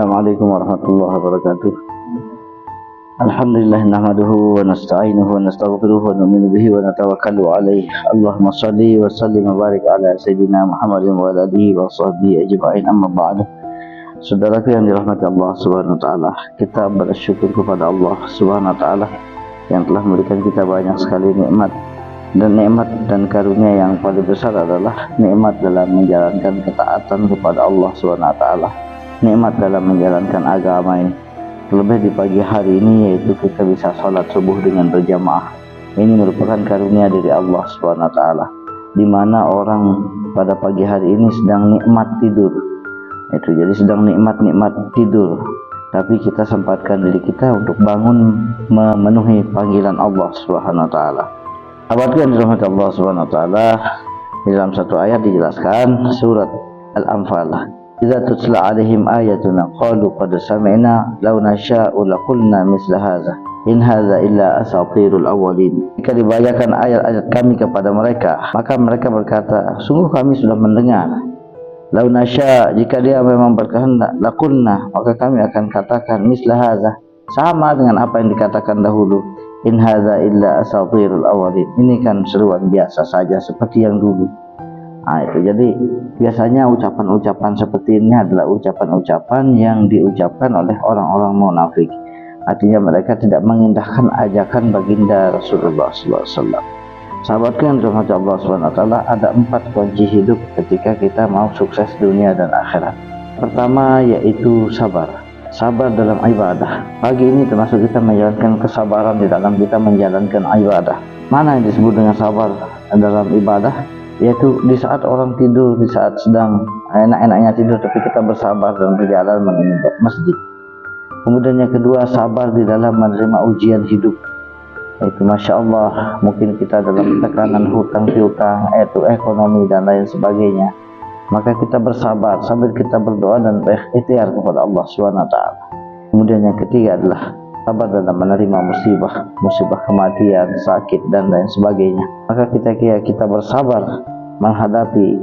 Assalamualaikum warahmatullahi wabarakatuh. Alhamdulillah nahmaduhu wa nasta'inuhu wa nastaghfiruhu wa nu'minu bihi wa natawakkalu alaih. Allahumma shalli wa sallim wa barik ala sayyidina Muhammadin wa ala alihi wa sahbihi ajma'in, amma ba'du. Saudaraku yang dirahmati Allah Subhanahu wa taala, kita bersyukur kepada Allah Subhanahu wa taala yang telah memberikan kita banyak sekali nikmat dan karunia yang paling besar adalah nikmat dalam menjalankan ketaatan kepada Allah Subhanahu wa taala. Nikmat dalam menjalankan agama ini, terlebih di pagi hari ini, yaitu kita bisa sholat subuh dengan berjamaah. Ini merupakan karunia dari Allah Subhanahu wa taala, di mana orang pada pagi hari ini sedang nikmat tidur. Jadi sedang nikmat tidur, tapi kita sempatkan diri kita untuk bangun memenuhi panggilan Allah Subhanahu wa taala. Abadku yang dirahmati Allah Subhanahu wa taala, di dalam satu ayat dijelaskan, surat Al-Anfal, idza tutla alaihim ayatuna qalu qad sami'na law nasha'u laqulna misla hadza in hadza illa asatirul awwalin. Jika dibacakan ayat-ayat kami kepada mereka, maka mereka berkata, sungguh kami sudah mendengar. Law nasya', jika dia memang berkehendak, laqulna, maka kami akan katakan misla hadza, sama dengan apa yang dikatakan dahulu. In hadza illa asatirul awwalin, ini kan seruan biasa saja seperti yang dulu. Jadi biasanya ucapan-ucapan seperti ini adalah ucapan-ucapan yang diucapkan oleh orang-orang munafik. Artinya mereka tidak mengindahkan ajakan baginda Rasulullah SAW. Sahabatku yang dirahmati Allah SWT, ada 4 kunci hidup ketika kita mau sukses dunia dan akhirat. Pertama yaitu sabar. Sabar dalam ibadah. Pagi ini termasuk kita menjalankan kesabaran di dalam kita menjalankan ibadah. Mana yang disebut dengan sabar dalam ibadah? Yaitu di saat orang tidur, di saat sedang enak-enaknya tidur, tapi kita bersabar dan berjalan menuju masjid. Kemudian yang kedua, sabar di dalam menerima ujian hidup. Itu Masya Allah, mungkin kita dalam tekanan hutang piutang, ekonomi dan lain sebagainya. Maka kita bersabar sambil kita berdoa dan berikhtiar kepada Allah SWT. Kemudian yang ketiga adalah sabar dalam menerima musibah kematian, sakit dan lain sebagainya. Maka kita bersabar menghadapi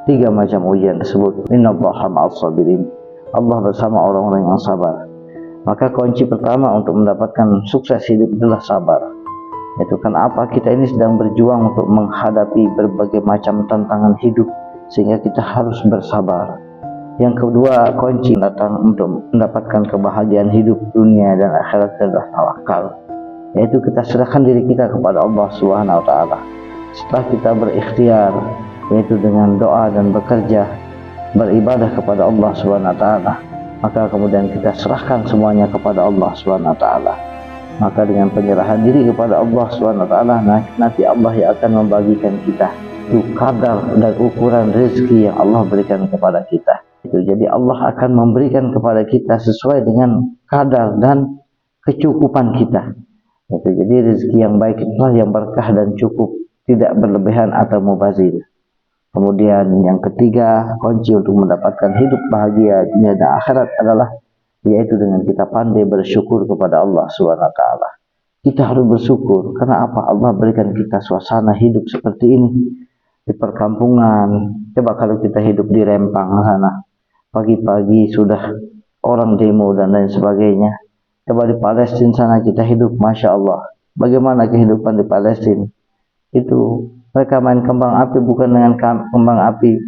3 macam ujian tersebut. Innallaha ma'as sabirin. Allah bersama orang-orang yang sabar. Maka kunci pertama untuk mendapatkan sukses hidup adalah sabar. Itu kan apa, kita ini sedang berjuang untuk menghadapi berbagai macam tantangan hidup, sehingga kita harus bersabar. Yang kedua, kunci datang untuk mendapatkan kebahagiaan hidup dunia dan akhirat adalah tawakal, yaitu kita serahkan diri kita kepada Allah Subhanahu wa taala. Setelah kita berikhtiar, yaitu dengan doa dan bekerja, beribadah kepada Allah Subhanahu wa taala, maka kemudian kita serahkan semuanya kepada Allah Subhanahu wa taala. Maka dengan penyerahan diri kepada Allah Subhanahu wa taala, nanti Allah yang akan membagikan kita itu kadar dan ukuran rezeki yang Allah berikan kepada kita. Jadi Allah akan memberikan kepada kita sesuai dengan kadar dan kecukupan kita. Jadi rezeki yang baik itulah yang berkah dan cukup, tidak berlebihan atau mubazir. Kemudian yang ketiga, kunci untuk mendapatkan hidup bahagia dunia dan akhirat adalah yaitu dengan kita pandai bersyukur kepada Allah SWT. Kita harus bersyukur karena apa? Allah berikan kita suasana hidup seperti ini di perkampungan. Coba kalau kita hidup di Rempang sana, pagi-pagi sudah orang demo dan lain sebagainya. Coba di Palestina sana kita hidup, Masya Allah. Bagaimana kehidupan di Palestina? Itu mereka main kembang api bukan dengan kembang api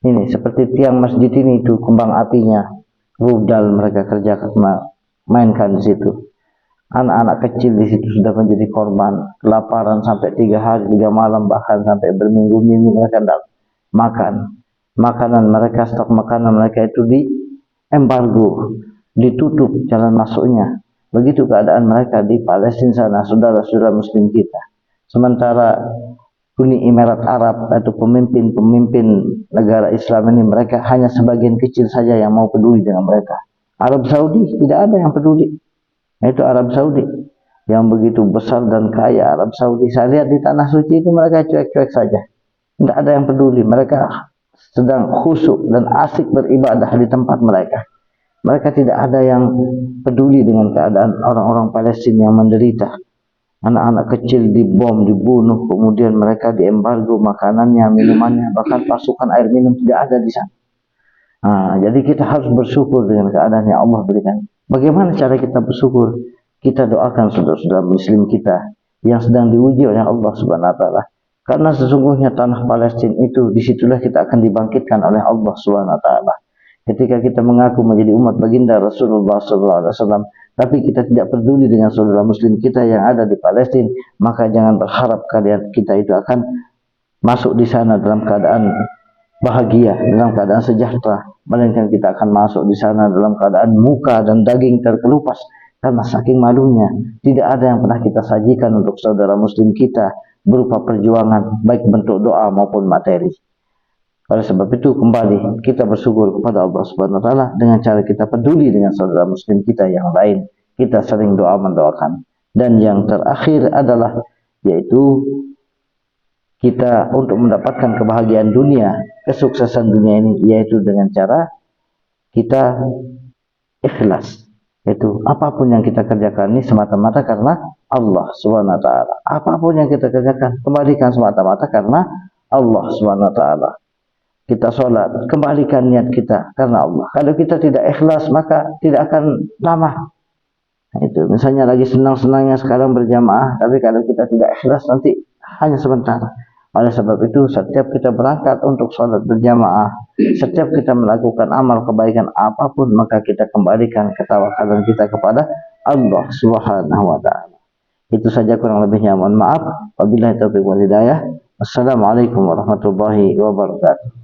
ini seperti tiang masjid ini, itu kembang apinya rudal mereka kerjakan, mainkan di situ. Anak-anak kecil di situ sudah menjadi korban kelaparan sampai 3 hari 3 malam, bahkan sampai berminggu-minggu mereka tidak makan. Makanan mereka, stok makanan mereka itu di embargo, ditutup jalan masuknya. Begitu keadaan mereka di Palestina sana, saudara-saudara muslim kita. Sementara Uni Emirat Arab atau pemimpin negara Islam ini, mereka hanya sebagian kecil saja yang mau peduli dengan mereka. Arab Saudi tidak ada yang peduli. Itu Arab Saudi yang begitu besar dan kaya. Arab Saudi, saya lihat di tanah suci itu mereka cuek-cuek saja, tidak ada yang peduli. Mereka sedang khusyuk dan asik beribadah di tempat mereka. Mereka tidak ada yang peduli dengan keadaan orang-orang Palestina yang menderita. Anak-anak kecil dibom, dibunuh, kemudian mereka diembargo makanannya, minumannya, bahkan pasukan air minum tidak ada di sana. Jadi kita harus bersyukur dengan keadaan yang Allah berikan. Bagaimana cara kita bersyukur? Kita doakan saudara-saudara muslim kita yang sedang diuji oleh Allah Subhanahu wa taala. Karena sesungguhnya tanah Palestina itu, disitulah kita akan dibangkitkan oleh Allah Subhanahu wa taala. Ketika kita mengaku menjadi umat baginda Rasulullah SAW, tapi kita tidak peduli dengan saudara muslim kita yang ada di Palestina, maka jangan berharap kita itu akan masuk di sana dalam keadaan bahagia, dalam keadaan sejahtera, melainkan kita akan masuk di sana dalam keadaan muka dan daging terkelupas karena saking malunya. Tidak ada yang pernah kita sajikan untuk saudara muslim kita berupa perjuangan, baik bentuk doa maupun materi. Oleh sebab itu, kembali kita bersyukur kepada Allah Subhanahu wa taala dengan cara kita peduli dengan saudara muslim kita yang lain. Kita sering doa mendoakan. Dan yang terakhir adalah yaitu kita untuk mendapatkan kebahagiaan dunia, kesuksesan dunia ini, yaitu dengan cara kita ikhlas. Yaitu apapun yang kita kerjakan ini semata-mata karena Allah Subhanahu wa taala. Apapun yang kita kerjakan, kembalikan semata-mata karena Allah Subhanahu wa taala. Kita sholat, kembalikan niat kita karena Allah. Kalau kita tidak ikhlas, maka tidak akan lama. Itu misalnya lagi senang-senangnya sekarang berjamaah, tapi kalau kita tidak ikhlas nanti hanya sebentar. Oleh sebab itu, setiap kita berangkat untuk sholat berjamaah, setiap kita melakukan amal kebaikan apapun, maka kita kembalikan ketawakalan kita kepada Allah Subhanahu wa taala. Itu saja, kurang lebihnya mohon maaf. Wabillahi taufiq wal hidayah. Assalamualaikum warahmatullahi wabarakatuh.